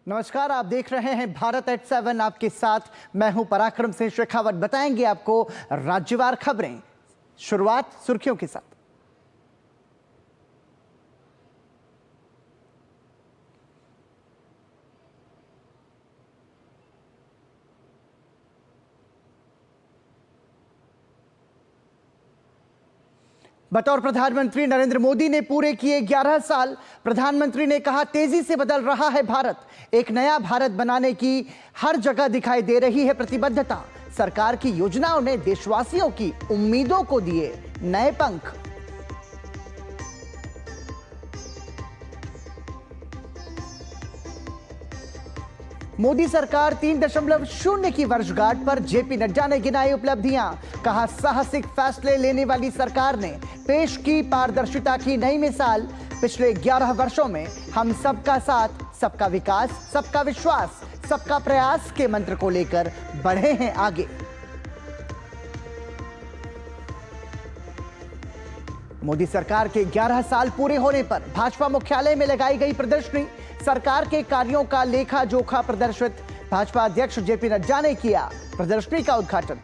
नमस्कार, आप देख रहे हैं भारत एट 7। आपके साथ मैं हूं पराक्रम सिंह शेखावत। बताएंगे आपको राज्यवार खबरें। शुरुआत सुर्खियों के साथ। बतौर प्रधानमंत्री नरेंद्र मोदी ने पूरे किए 11 साल। प्रधानमंत्री ने कहा, तेजी से बदल रहा है भारत। एक नया भारत बनाने की हर जगह दिखाई दे रही है प्रतिबद्धता। सरकार की योजनाओं ने देशवासियों की उम्मीदों को दिए नए पंख। मोदी सरकार 3.0 की वर्षगांठ पर जेपी नड्डा ने गिनाई उपलब्धियां। कहा, साहसिक फैसले लेने वाली सरकार ने पेश की पारदर्शिता की नई मिसाल। पिछले 11 वर्षों में हम सबका साथ, सबका विकास, सबका विश्वास, सबका प्रयास के मंत्र को लेकर बढ़े हैं आगे। मोदी सरकार के 11 साल पूरे होने पर भाजपा मुख्यालय में लगाई गई प्रदर्शनी। सरकार के कार्यों का लेखा जोखा प्रदर्शित। भाजपा अध्यक्ष जेपी नड्डा ने किया प्रदर्शनी का उद्घाटन।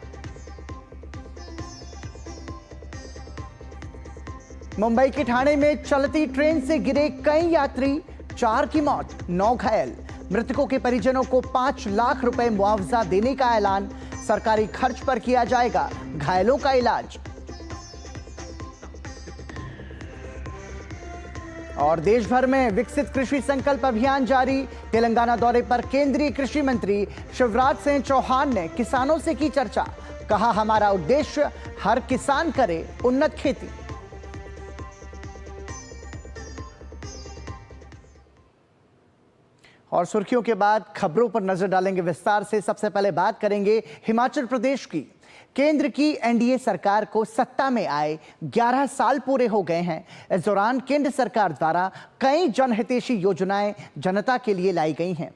मुंबई के ठाणे में चलती ट्रेन से गिरे कई यात्री, 4 की मौत, 9 घायल। मृतकों के परिजनों को 5 लाख रुपए मुआवजा देने का ऐलान। सरकारी खर्च पर किया जाएगा घायलों का इलाज। और देश भर में विकसित कृषि संकल्प अभियान जारी। तेलंगाना दौरे पर केंद्रीय कृषि मंत्री शिवराज सिंह चौहान ने किसानों से की चर्चा। कहा, हमारा उद्देश्य हर किसान करे उन्नत खेती। और सुर्खियों के बाद खबरों पर नजर डालेंगे विस्तार से। सबसे पहले बात करेंगे हिमाचल प्रदेश की। केंद्र की एनडीए सरकार को सत्ता में आए 11 साल पूरे हो गए हैं। इस दौरान केंद्र सरकार द्वारा कई जनहितैषी योजनाएं जनता के लिए लाई गई हैं।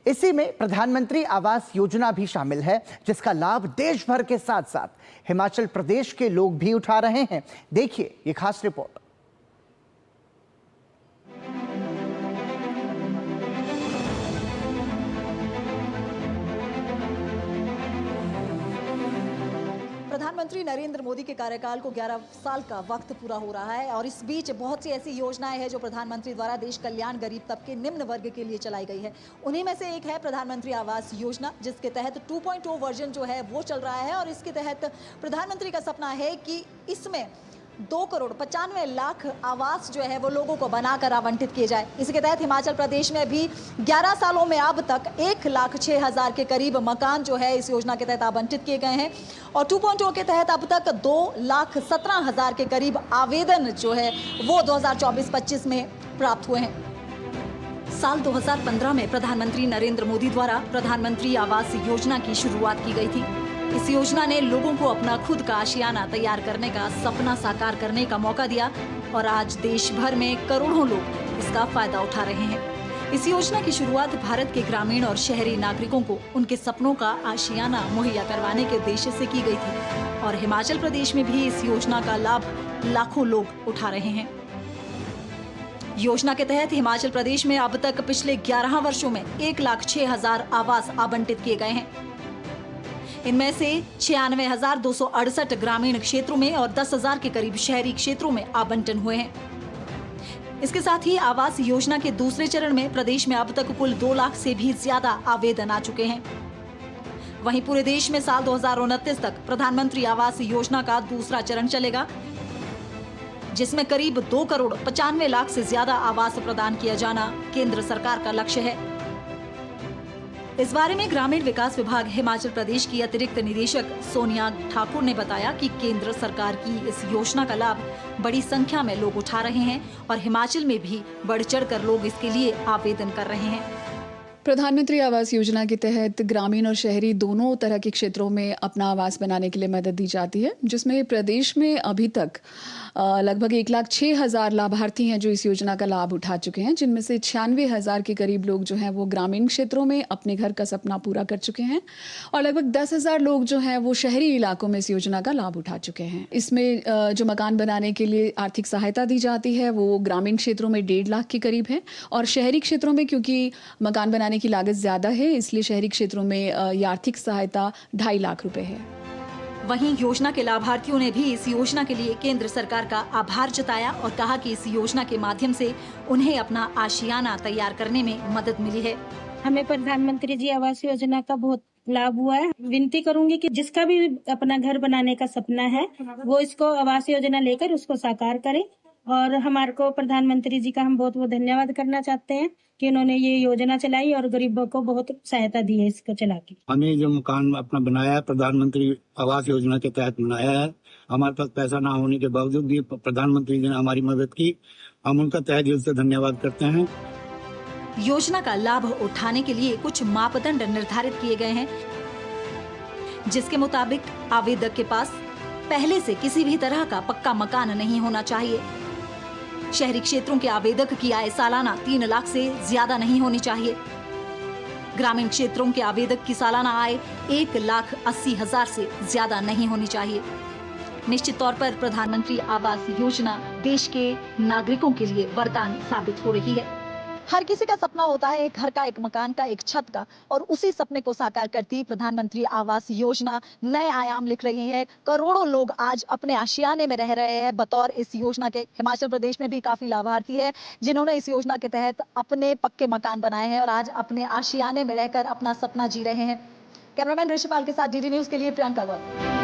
इसी में प्रधानमंत्री आवास योजना भी शामिल है, जिसका लाभ देश भर के साथ साथ हिमाचल प्रदेश के लोग भी उठा रहे हैं। देखिए ये खास रिपोर्ट। प्रधानमंत्री नरेंद्र मोदी के कार्यकाल को 11 साल का वक्त पूरा हो रहा है और इस बीच बहुत सी ऐसी योजनाएं हैं जो प्रधानमंत्री द्वारा देश कल्याण, गरीब तबके, निम्न वर्ग के लिए चलाई गई है। उन्हीं में से एक है प्रधानमंत्री आवास योजना, जिसके तहत 2.0 वर्जन जो है वो चल रहा है। और इसके तहत प्रधानमंत्री का सपना है कि इसमें 2,95,00,000 आवास जो है वो लोगों को बनाकर आवंटित किए जाए। इसके तहत हिमाचल प्रदेश में भी 11 सालों में अब तक 1,06,000 के करीब मकान जो है इस योजना के तहत आवंटित किए गए हैं। और 2.0 के तहत अब तक 2,17,000 के करीब आवेदन जो है वो 2024-25 में प्राप्त हुए हैं। साल 2015 में प्रधानमंत्री नरेंद्र मोदी द्वारा प्रधानमंत्री आवास योजना की शुरुआत की गई थी। इस योजना ने लोगों को अपना खुद का आशियाना तैयार करने का सपना साकार करने का मौका दिया और आज देश भर में करोड़ों लोग इसका फायदा उठा रहे हैं। इस योजना की शुरुआत भारत के ग्रामीण और शहरी नागरिकों को उनके सपनों का आशियाना मुहैया करवाने के उद्देश्य से की गई थी और हिमाचल प्रदेश में भी इस योजना का लाभ लाखों लोग उठा रहे हैं। योजना के तहत हिमाचल प्रदेश में अब तक पिछले 11 वर्षों में 1,06,000 आवास आवंटित किए गए हैं। इनमें से 96,268 ग्रामीण क्षेत्रों में और 10,000 के करीब शहरी क्षेत्रों में आवंटन हुए हैं। इसके साथ ही आवास योजना के दूसरे चरण में प्रदेश में अब तक कुल 2 लाख से भी ज्यादा आवेदन आ चुके हैं। वहीं पूरे देश में साल 2029 तक प्रधानमंत्री आवास योजना का दूसरा चरण चलेगा, जिसमें करीब 2,95,00,000 से ज्यादा आवास प्रदान किया जाना केंद्र सरकार का लक्ष्य है। इस बारे में ग्रामीण विकास विभाग हिमाचल प्रदेश की अतिरिक्त निदेशक सोनिया ठाकुर ने बताया कि केंद्र सरकार की इस योजना का लाभ बड़ी संख्या में लोग उठा रहे हैं और हिमाचल में भी बढ़ चढ़कर लोग इसके लिए आवेदन कर रहे हैं। प्रधानमंत्री आवास योजना के तहत ग्रामीण और शहरी दोनों तरह के क्षेत्रों में अपना आवास बनाने के लिए मदद दी जाती है, जिसमें प्रदेश में अभी तक लगभग 1,06,000 लाभार्थी हैं जो इस योजना का लाभ उठा चुके हैं, जिनमें से 96,000 के करीब लोग जो हैं वो ग्रामीण क्षेत्रों में अपने घर का सपना पूरा कर चुके हैं और लगभग 10,000 लोग जो हैं वो शहरी इलाकों में इस योजना का लाभ उठा चुके हैं। इसमें जो मकान बनाने के लिए आर्थिक सहायता दी जाती है वो ग्रामीण क्षेत्रों में 1.5 लाख के करीब है और शहरी क्षेत्रों में क्योंकि मकान बनाने बनाने की लागत ज़्यादा है, इसलिए शहरी क्षेत्रों में ये आर्थिक सहायता 2.5 लाख रुपए है। वहीं योजना के लाभार्थियों ने भी इस योजना के लिए केंद्र सरकार का आभार जताया और कहा कि इस योजना के माध्यम से उन्हें अपना आशियाना तैयार करने में मदद मिली है। हमें प्रधानमंत्री जी आवास योजना का बहुत लाभ हुआ है। विनती करूंगी कि जिसका भी अपना घर बनाने का सपना है वो इसको आवास योजना लेकर उसको साकार करे। और हमारे को प्रधानमंत्री जी का हम बहुत बहुत धन्यवाद करना चाहते हैं कि उन्होंने ये योजना चलाई और गरीबों को बहुत सहायता दी है इसको चला के। हमें जो मकान अपना बनाया है प्रधानमंत्री आवास योजना के तहत बनाया है। हमारे पास पैसा ना होने के बावजूद भी प्रधानमंत्री जी ने हमारी मदद की। हम उनका तहे दिल से धन्यवाद करते हैं। योजना का लाभ उठाने के लिए कुछ मापदंड निर्धारित किए गए हैं, जिसके मुताबिक आवेदक के पास पहले से किसी भी तरह का पक्का मकान नहीं होना चाहिए। शहरी क्षेत्रों के आवेदक की आय सालाना 3 लाख से ज्यादा नहीं होनी चाहिए। ग्रामीण क्षेत्रों के आवेदक की सालाना आय 1,80,000 से ज्यादा नहीं होनी चाहिए। निश्चित तौर पर प्रधानमंत्री आवास योजना देश के नागरिकों के लिए वरदान साबित हो रही है। हर किसी का सपना होता है एक घर का, एक मकान का, एक छत का, और उसी सपने को साकार करती प्रधानमंत्री आवास योजना नए आयाम लिख रही है। करोड़ों लोग आज अपने आशियाने में रह रहे हैं बतौर इस योजना के। हिमाचल प्रदेश में भी काफी लाभार्थी है जिन्होंने इस योजना के तहत अपने पक्के मकान बनाए हैं और आज अपने आशियाने में रहकर अपना सपना जी रहे हैं। कैमरामैन ऋषिपाल के साथ डीडी न्यूज के लिए प्रियंका गौर।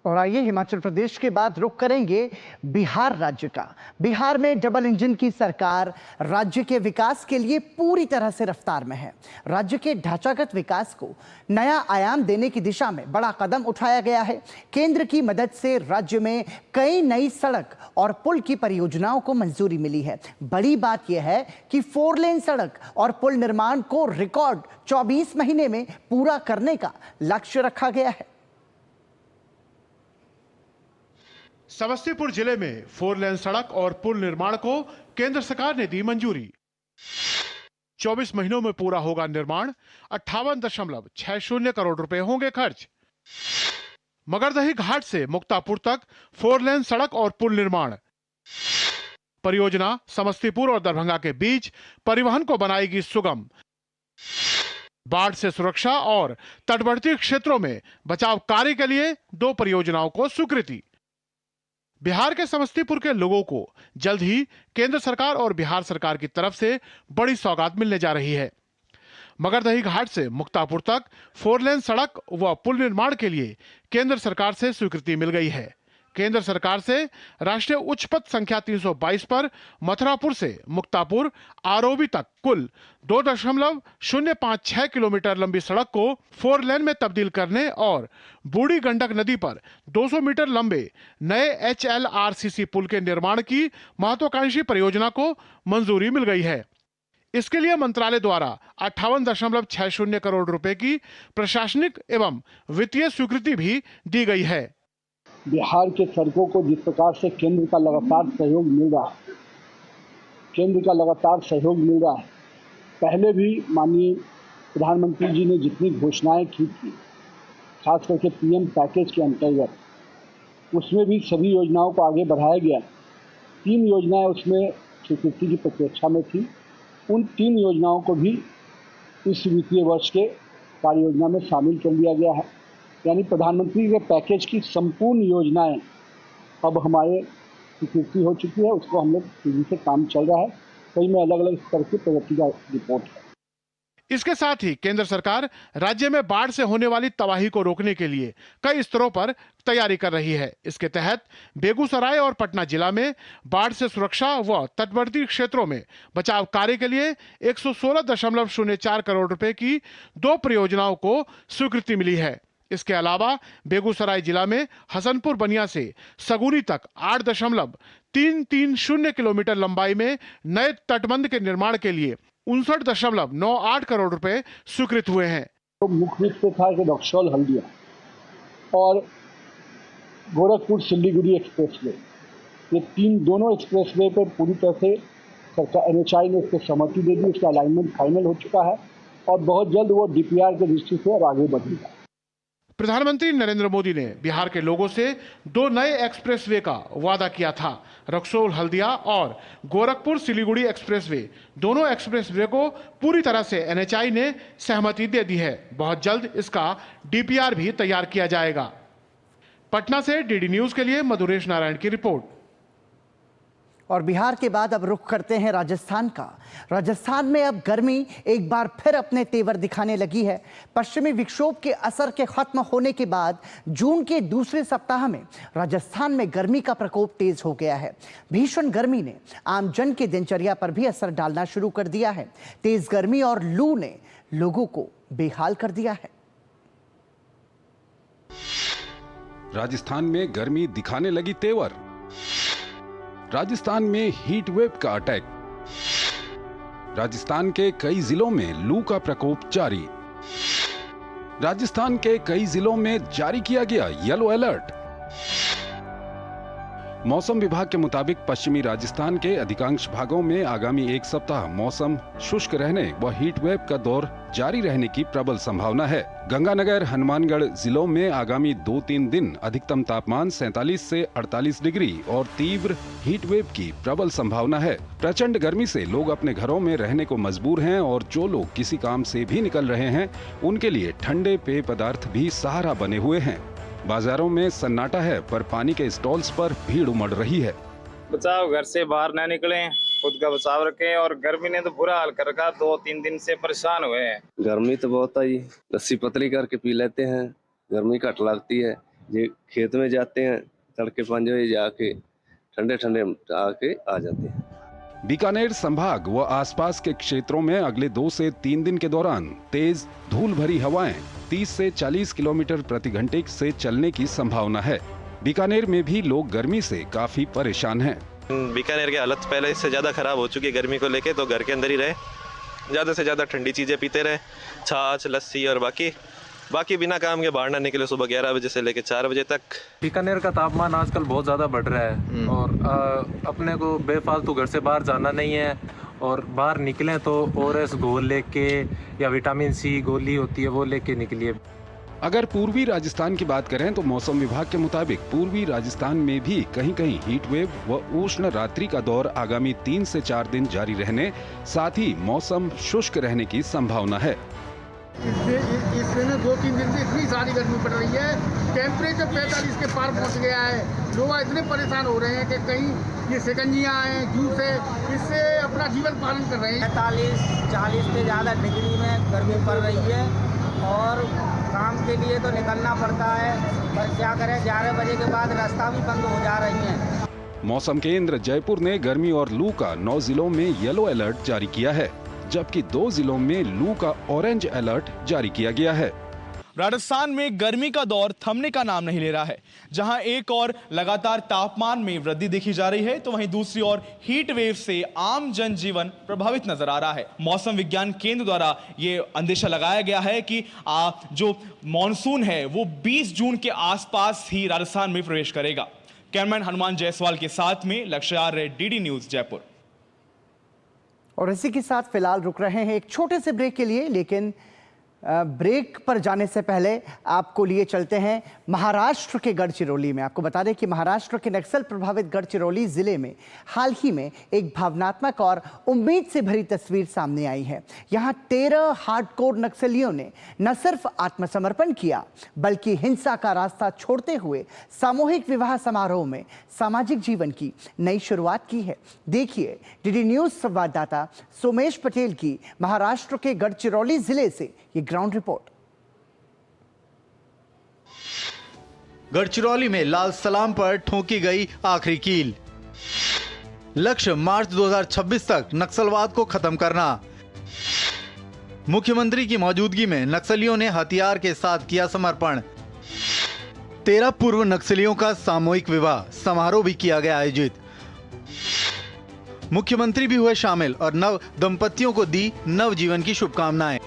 और आइए हिमाचल प्रदेश के बाद रुख करेंगे बिहार राज्य का। बिहार में डबल इंजन की सरकार राज्य के विकास के लिए पूरी तरह से रफ्तार में है। राज्य के ढांचागत विकास को नया आयाम देने की दिशा में बड़ा कदम उठाया गया है। केंद्र की मदद से राज्य में कई नई सड़क और पुल की परियोजनाओं को मंजूरी मिली है। बड़ी बात यह है कि 4 लेन सड़क और पुल निर्माण को रिकॉर्ड 24 महीने में पूरा करने का लक्ष्य रखा गया है। समस्तीपुर जिले में 4 लेन सड़क और पुल निर्माण को केंद्र सरकार ने दी मंजूरी। 24 महीनों में पूरा होगा निर्माण। 58.60 करोड़ रुपए होंगे खर्च। मगरदही घाट से मुक्तापुर तक 4 लेन सड़क और पुल निर्माण। परियोजना समस्तीपुर और दरभंगा के बीच परिवहन को बनाएगी सुगम। बाढ़ से सुरक्षा और तटवर्ती क्षेत्रों में बचाव कार्य के लिए 2 परियोजनाओं को स्वीकृति। बिहार के समस्तीपुर के लोगों को जल्द ही केंद्र सरकार और बिहार सरकार की तरफ से बड़ी सौगात मिलने जा रही है। मगरदही घाट से मुक्तापुर तक 4 लेन सड़क व पुल निर्माण के लिए केंद्र सरकार से स्वीकृति मिल गई है। केंद्र सरकार से राष्ट्रीय उच्च पथ संख्या 322 पर मथुरापुर से मुक्तापुर आरोबी तक कुल 2.056 किलोमीटर लंबी सड़क को 4 लेन में तब्दील करने और बूढ़ी गंडक नदी पर 200 मीटर लंबे नए HLRCC पुल के निर्माण की महत्वाकांक्षी परियोजना को मंजूरी मिल गई है। इसके लिए मंत्रालय द्वारा 58.60 करोड़ रुपए की प्रशासनिक एवं वित्तीय स्वीकृति भी दी गई है। बिहार के सड़कों को जिस प्रकार से केंद्र का लगातार सहयोग मिल रहा है, पहले भी माननीय प्रधानमंत्री जी ने जितनी घोषणाएं की थी, खास करके PM पैकेज के अंतर्गत, उसमें भी सभी योजनाओं को आगे बढ़ाया गया। 3 योजनाएं उसमें स्वीकृति की प्रतीक्षा में थी। उन 3 योजनाओं को भी इस वित्तीय वर्ष के कार्य योजना में शामिल कर लिया गया है। यानी प्रधानमंत्री के पैकेज की संपूर्ण योजनाएं अब हमारे स्वीकृति हो चुकी है। उसको हम लोग तेजी से काम चल रहा है। कई में अलग अलग स्तर की प्रगति का रिपोर्ट है। इसके साथ ही केंद्र सरकार राज्य में बाढ़ से होने वाली तबाही को रोकने के लिए कई स्तरों पर तैयारी कर रही है। इसके तहत बेगूसराय और पटना जिला में बाढ़ से सुरक्षा व तटवर्ती क्षेत्रों में बचाव कार्य के लिए 116.04 करोड़ रुपए की 2 परियोजनाओं को स्वीकृति मिली है। इसके अलावा बेगूसराय जिला में हसनपुर बनिया से सगुरी तक 8.330 किलोमीटर लंबाई में नए तटबंध के निर्माण के लिए 59.98 करोड़ रुपए स्वीकृत हुए हैं। तो मुख्य रूप से था कि रक्सौल हल्दिया और गोरखपुर सिल्लीगुड़ी एक्सप्रेसवे, ये दोनों एक्सप्रेसवे पर पूरी तरह से सरकार NHAI ने इसको सहमति दे दी। उसका अलाइनमेंट फाइनल हो चुका है और बहुत जल्द वो DPR के दृष्टि से अब आगे बढ़ेगा। प्रधानमंत्री नरेंद्र मोदी ने बिहार के लोगों से 2 नए एक्सप्रेसवे का वादा किया था। रक्सौल हल्दिया और गोरखपुर सिलीगुड़ी एक्सप्रेसवे, दोनों एक्सप्रेसवे को पूरी तरह से NHAI ने सहमति दे दी है। बहुत जल्द इसका DPR भी तैयार किया जाएगा। पटना से DD न्यूज के लिए मधुरेश नारायण की रिपोर्ट। और बिहार के बाद अब रुख करते हैं राजस्थान का। राजस्थान में अब गर्मी एक बार फिर अपने तेवर दिखाने लगी है। पश्चिमी विक्षोभ के असर के खत्म होने के बाद जून के दूसरे सप्ताह में राजस्थान में गर्मी का प्रकोप तेज हो गया है। भीषण गर्मी ने आमजन के दिनचर्या पर भी असर डालना शुरू कर दिया है। तेज गर्मी और लू ने लोगों को बेहाल कर दिया है। राजस्थान में गर्मी दिखाने लगी तेवर। राजस्थान में हीट वेव का अटैक। राजस्थान के कई जिलों में लू का प्रकोप जारी। राजस्थान के कई जिलों में जारी किया गया येलो अलर्ट। मौसम विभाग के मुताबिक पश्चिमी राजस्थान के अधिकांश भागों में आगामी एक सप्ताह मौसम शुष्क रहने व हीट वेव का दौर जारी रहने की प्रबल संभावना है। गंगानगर, हनुमानगढ़ जिलों में आगामी 2-3 दिन अधिकतम तापमान 47 से 48 डिग्री और तीव्र हीट वेव की प्रबल संभावना है। प्रचंड गर्मी से लोग अपने घरों में रहने को मजबूर हैं और जो लोग किसी काम से भी निकल रहे हैं उनके लिए ठंडे पेय पदार्थ भी सहारा बने हुए हैं। बाजारों में सन्नाटा है, पर पानी के स्टॉल्स पर भीड़ उमड़ रही है। बचाव, घर से बाहर ना निकलें, खुद का बचाव रखें। और गर्मी ने तो बुरा हाल कर रखा, 2-3 दिन से परेशान हुए हैं। गर्मी तो बहुत आई, लस्सी पतली करके पी लेते हैं, गर्मी घट लगती है। ये खेत में जाते हैं, तड़के 5 बजे जाके ठंडे ठंडे आके आ जाते हैं। बीकानेर संभाग व आसपास के क्षेत्रों में अगले 2 से 3 दिन के दौरान तेज धूल भरी हवाएं 30 से 40 किलोमीटर प्रति घंटे से चलने की संभावना है। बीकानेर में भी लोग गर्मी से काफी परेशान हैं। बीकानेर की हालत पहले से ज्यादा खराब हो चुकी है गर्मी को लेके, तो घर के अंदर ही रहे, ज्यादा से ज्यादा ठंडी चीजें पीते रहे, छाछ, लस्सी और बाकी बिना काम के बाहर ना निकले सुबह 11 बजे से लेकर 4 बजे तक। बीकानेर का तापमान आजकल बहुत ज़्यादा बढ़ रहा है और अपने को बेफालतू घर से बाहर जाना नहीं है और बाहर निकलें तो ORS घोल लेके या विटामिन C गोली होती है वो लेके निकलिए। अगर पूर्वी राजस्थान की बात करें तो मौसम विभाग के मुताबिक पूर्वी राजस्थान में भी कहीं कहीं हीट वेव व उष्ण रात्रि का दौर आगामी 3 से 4 दिन जारी रहने, साथ ही मौसम शुष्क रहने की संभावना है। इसमें 2-3 दिन से इतनी सारी गर्मी पड़ रही है, टेम्परेचर 45 के पार पहुंच गया है। लोग इतने परेशान हो रहे हैं कि कहीं ये शिकंजियाँ हैं, जूस है, इससे अपना जीवन पालन कर रहे हैं। 45-40 से ज़्यादा डिग्री में गर्मी पड़ रही है और काम के लिए तो निकलना पड़ता है, पर क्या करें, 11 बजे के बाद रास्ता भी बंद हो जा रही हैं। मौसम केंद्र जयपुर ने गर्मी और लू का 9 जिलों में येलो अलर्ट जारी किया है, जबकि 2 जिलों में लू का ऑरेंज अलर्ट जारी किया गया है। राजस्थान में गर्मी का दौर थमने का नाम नहीं ले रहा है। जहां एक और लगातार तापमान में वृद्धि देखी जा रही है, तो वहीं दूसरी ओर हीट वेव से आम जनजीवन प्रभावित नजर आ रहा है। मौसम विज्ञान केंद्र द्वारा ये अंदेशा लगाया गया है कि जो मॉनसून है वो 20 जून के आसपास ही राजस्थान में प्रवेश करेगा। कैमरामैन हनुमान जायसवाल के साथ में लक्ष्य आर्य, DD न्यूज जयपुर। और इसी के साथ फिलहाल रुक रहे हैं एक छोटे से ब्रेक के लिए, लेकिन ब्रेक पर जाने से पहले आपको लिए चलते हैं महाराष्ट्र के गढ़चिरौली में। आपको बता दें कि महाराष्ट्र के नक्सल प्रभावित गढ़चिरौली जिले में हाल ही में एक भावनात्मक और उम्मीद से भरी तस्वीर सामने आई है। यहां 13 हार्डकोर नक्सलियों ने न सिर्फ आत्मसमर्पण किया, बल्कि हिंसा का रास्ता छोड़ते हुए सामूहिक विवाह समारोह में सामाजिक जीवन की नई शुरुआत की है। देखिए DD न्यूज संवाददाता सोमेश पटेल की महाराष्ट्र के गढ़चिरौली जिले से ये ग्राउंड रिपोर्ट। गढ़चिरौली में लाल सलाम पर ठोकी गई आखिरी कील। लक्ष्य मार्च 2026 तक नक्सलवाद को खत्म करना। मुख्यमंत्री की मौजूदगी में नक्सलियों ने हथियार के साथ किया समर्पण। 13 पूर्व नक्सलियों का सामूहिक विवाह समारोह भी किया गया आयोजित। मुख्यमंत्री भी हुए शामिल और नव दंपतियों को दी नव जीवन की शुभकामनाएं।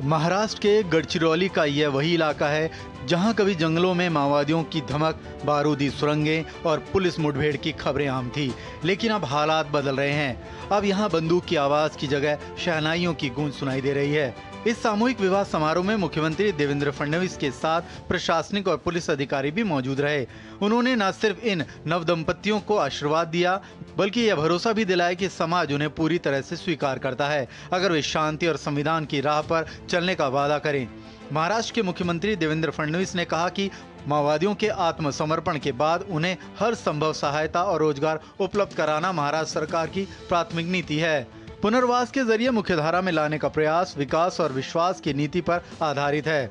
महाराष्ट्र के गढ़चिरौली का यह वही इलाका है जहां कभी जंगलों में माओवादियों की धमक, बारूदी सुरंगें और पुलिस मुठभेड़ की खबरें आम थी, लेकिन अब हालात बदल रहे हैं। अब यहां बंदूक की आवाज की जगह शहनाइयों की गूंज सुनाई दे रही है। इस सामूहिक विवाह समारोह में मुख्यमंत्री देवेंद्र फडणवीस के साथ प्रशासनिक और पुलिस अधिकारी भी मौजूद रहे। उन्होंने न सिर्फ इन नवदंपतियों को आशीर्वाद दिया, बल्कि यह भरोसा भी दिलाया कि समाज उन्हें पूरी तरह से स्वीकार करता है अगर वे शांति और संविधान की राह पर चलने का वादा करें। महाराष्ट्र के मुख्यमंत्री देवेंद्र फडणवीस ने कहा कि माओवादियों के आत्मसमर्पण के बाद उन्हें हर संभव सहायता और रोजगार उपलब्ध कराना महाराष्ट्र सरकार की प्राथमिक नीति है। पुनर्वास के जरिए मुख्यधारा में लाने का प्रयास विकास और विश्वास की नीति पर आधारित है।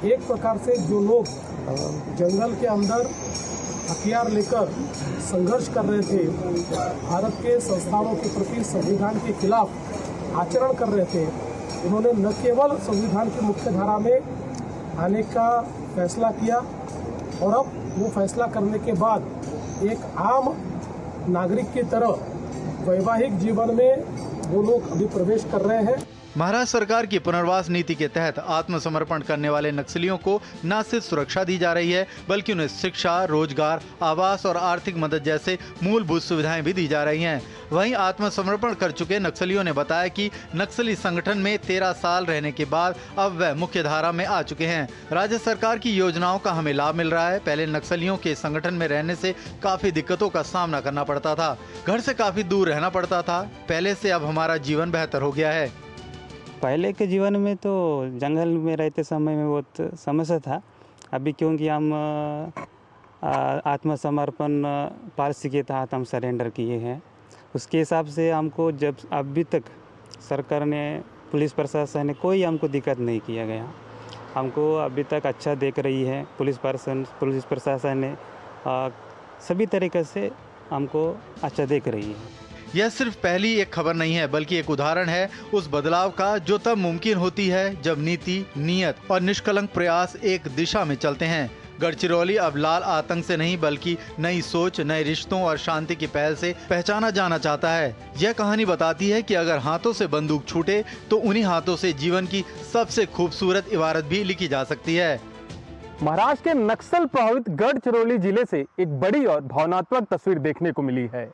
एक प्रकार से जो लोग जंगल के अंदर हथियार लेकर संघर्ष कर रहे थे, भारत के संस्थानों के प्रति संविधान के खिलाफ आचरण कर रहे थे, उन्होंने न केवल संविधान की मुख्यधारा में आने का फैसला किया और अब वो फैसला करने के बाद एक आम नागरिक की तरह वैवाहिक जीवन में वो लोग अभी प्रवेश कर रहे हैं। महाराष्ट्र सरकार की पुनर्वास नीति के तहत आत्मसमर्पण करने वाले नक्सलियों को न सिर्फ सुरक्षा दी जा रही है, बल्कि उन्हें शिक्षा, रोजगार, आवास और आर्थिक मदद जैसे मूलभूत सुविधाएं भी दी जा रही हैं। वहीं आत्मसमर्पण कर चुके नक्सलियों ने बताया कि नक्सली संगठन में 13 साल रहने के बाद अब वह मुख्य धारा में आ चुके हैं। राज्य सरकार की योजनाओं का हमें लाभ मिल रहा है। पहले नक्सलियों के संगठन में रहने से काफी दिक्कतों का सामना करना पड़ता था, घर से काफी दूर रहना पड़ता था। पहले से अब हमारा जीवन बेहतर हो गया है। पहले के जीवन में तो जंगल में रहते समय में बहुत समस्या था। अभी क्योंकि हम आत्मसमर्पण पॉलिसी के तहत हम सरेंडर किए हैं, उसके हिसाब से हमको जब अभी तक सरकार ने, पुलिस प्रशासन ने कोई हमको दिक्कत नहीं किया गया। हमको अभी तक अच्छा देख रही है पुलिस प्रशासन ने, सभी तरीके से हमको अच्छा देख रही है। यह सिर्फ पहली एक खबर नहीं है, बल्कि एक उदाहरण है उस बदलाव का जो तब मुमकिन होती है जब नीति, नियत और निष्कलंक प्रयास एक दिशा में चलते हैं। गढ़चिरौली अब लाल आतंक से नहीं, बल्कि नई सोच, नए रिश्तों और शांति की पहल से पहचाना जाना चाहता है। यह कहानी बताती है कि अगर हाथों से बंदूक छूटे तो उन्हीं हाथों से जीवन की सबसे खूबसूरत इबारत भी लिखी जा सकती है। महाराष्ट्र के नक्सल प्रभावित गढ़चिरौली जिले से एक बड़ी और भावनात्मक तस्वीर देखने को मिली है।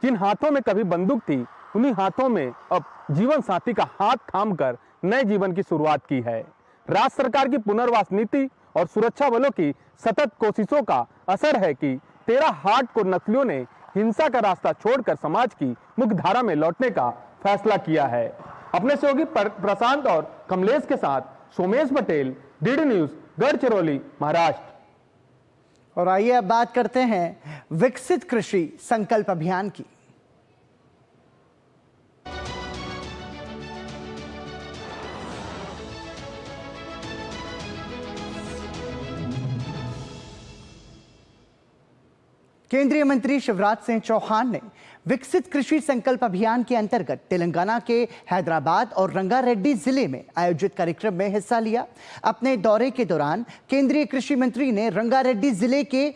जिन हाथों में कभी बंदूक थी, उन्हीं हाथों में अब जीवन साथी का हाथ थामकर नए जीवन की शुरुआत की है। राज्य सरकार की पुनर्वास नीति और सुरक्षा बलों की सतत कोशिशों का असर है कि 13 हार्डकोर नक्सलियों ने हिंसा का रास्ता छोड़कर समाज की मुख्य धारा में लौटने का फैसला किया है। अपने सहयोगी प्रशांत और कमलेश के साथ सोमेश पटेल, डीडी न्यूज, गढ़चिरौली, महाराष्ट्र। और आइए अब बात करते हैं विकसित कृषि संकल्प अभियान की। केंद्रीय मंत्री शिवराज सिंह चौहान ने विकसित कृषि संकल्प अभियान के अंतर्गत तेलंगाना के हैदराबाद और रंगारेड्डी जिले में आयोजित कार्यक्रम में हिस्सा लिया। अपने दौरे के दौरान केंद्रीय कृषि मंत्री ने रंगारेड्डी जिले के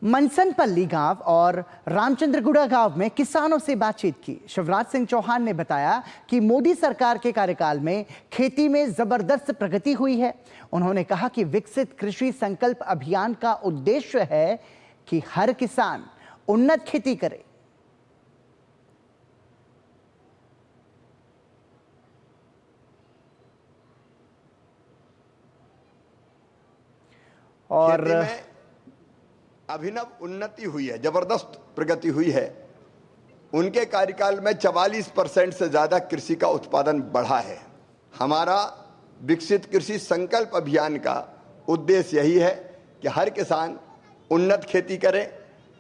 मनसनपल्ली गांव और रामचंद्रगुड़ा गांव में किसानों से बातचीत की। शिवराज सिंह चौहान ने बताया कि मोदी सरकार के कार्यकाल में खेती में जबरदस्त प्रगति हुई है। उन्होंने कहा कि विकसित कृषि संकल्प अभियान का उद्देश्य है कि हर किसान उन्नत खेती करे। और अभिनव उन्नति हुई है, जबरदस्त प्रगति हुई है। उनके कार्यकाल में 44% से ज्यादा कृषि का उत्पादन बढ़ा है। हमारा विकसित कृषि संकल्प अभियान का उद्देश्य यही है कि हर किसान उन्नत खेती करे,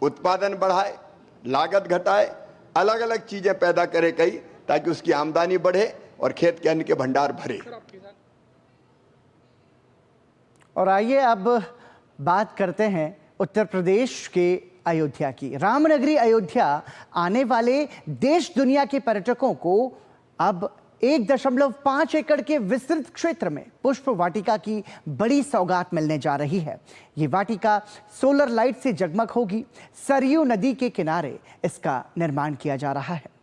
उत्पादन बढ़ाए, लागत घटाए, अलग अलग चीजें पैदा करे कई, ताकि उसकी आमदनी बढ़े और खेत के अन्न के भंडार भरे। और आइए अब बात करते हैं उत्तर प्रदेश के अयोध्या की। रामनगरी अयोध्या आने वाले देश दुनिया के पर्यटकों को अब 1.5 एकड़ के विस्तृत क्षेत्र में पुष्प वाटिका की बड़ी सौगात मिलने जा रही है। ये वाटिका सोलर लाइट से जगमग होगी। सरयू नदी के किनारे इसका निर्माण किया जा रहा है।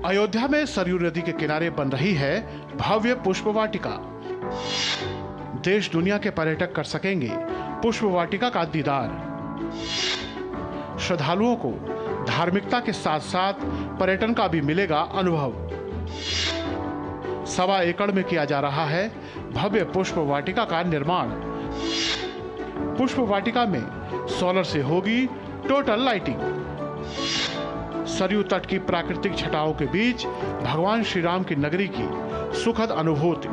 अयोध्या में सरयू नदी के किनारे बन रही है भव्य पुष्प वाटिका। देश दुनिया के पर्यटक कर सकेंगे पुष्प वाटिका का दीदार। श्रद्धालुओं को धार्मिकता के साथ साथ पर्यटन का भी मिलेगा अनुभव। 1.25 एकड़ में किया जा रहा है भव्य पुष्प वाटिका का निर्माण। पुष्प वाटिका में सोलर से होगी टोटल लाइटिंग। सरयू तट की प्राकृतिक छटाओं के बीच भगवान श्री राम की नगरी की सुखद अनुभूति।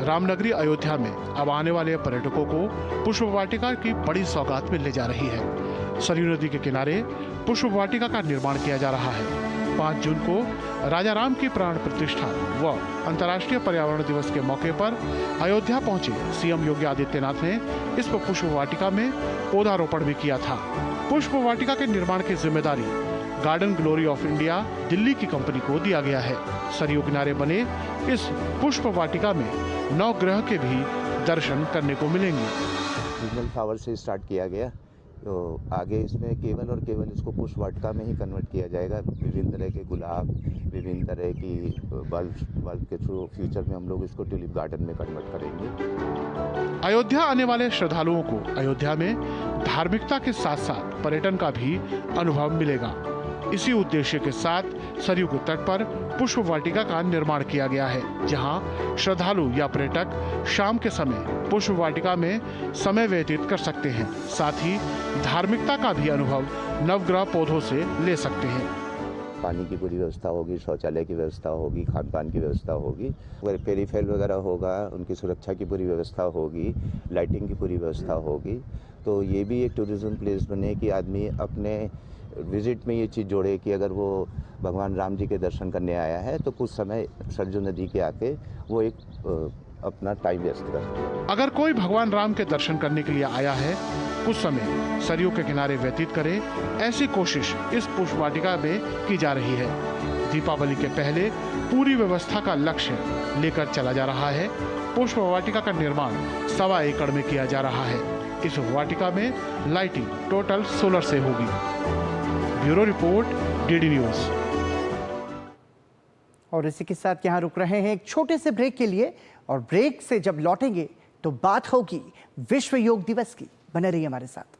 रामनगरी अयोध्या में अब आने वाले पर्यटकों को पुष्प वाटिका की बड़ी सौगात मिलने जा रही है। सरयू नदी के किनारे पुष्प वाटिका का निर्माण किया जा रहा है। 5 जून को राजा राम की प्राण प्रतिष्ठा व अंतर्राष्ट्रीय पर्यावरण दिवस के मौके पर अयोध्या पहुंचे सीएम योगी आदित्यनाथ ने इस पुष्प वाटिका में पौधारोपण भी किया था। पुष्प वाटिका के निर्माण की जिम्मेदारी garden glory of India Delhi की कंपनी को दिया गया है। सरयू किनारे बने इस पुष्प वाटिका में 9 ग्रह के भी दर्शन करने को मिलेंगे। सीजनल फ्लावर से स्टार्ट किया गया, तो आगे इसमें केवल इसको पुष्प वाटिका में ही कन्वर्ट किया जाएगा। विभिन्न तरह के गुलाब, विभिन्न तरह की बल्ब के थ्रू फ्यूचर में हम लोग इसको ट्यूलिप गार्डन में कन्वर्ट करेंगे। अयोध्या आने वाले श्रद्धालुओं को अयोध्या में धार्मिकता के साथ साथ पर्यटन का भी अनुभव मिलेगा। इसी उद्देश्य के साथ सरयू के तट पर पुष्प वाटिका का निर्माण किया गया है, जहां श्रद्धालु या पर्यटक शाम के समय पुष्प वाटिका में समय व्यतीत कर सकते हैं। साथ ही धार्मिकता का भी अनुभव नवग्रह पौधों से ले सकते हैं। पानी की पूरी व्यवस्था होगी, शौचालय की व्यवस्था होगी, खान पान की व्यवस्था होगी, अगर पेरीफेल वगैरह होगा, उनकी सुरक्षा की पूरी व्यवस्था होगी, लाइटिंग की पूरी व्यवस्था होगी। तो ये भी एक टूरिज्म प्लेस बने कि आदमी अपने विजिट में ये चीज़ जोड़े कि अगर वो भगवान राम जी के दर्शन करने आया है तो कुछ समय सरयू नदी के आके वो एक अपना टाइम व्यस्त कर। अगर कोई भगवान राम के दर्शन करने के लिए आया है, कुछ समय सरयू के किनारे व्यतीत करे, ऐसी कोशिश इस पुष्प वाटिका में की जा रही है। दीपावली के पहले पूरी व्यवस्था का लक्ष्य लेकर चला जा रहा है। पुष्प वाटिका का निर्माण 1.25 एकड़ में किया जा रहा है। इस वाटिका में लाइटिंग टोटल सोलर से होगी। Bureau report, DD news. और इसी के साथ यहाँ रुक रहे हैं एक छोटे से ब्रेक के लिए, और ब्रेक से जब लौटेंगे तो बात होगी विश्व योग दिवस की। बने रहिए हमारे साथ।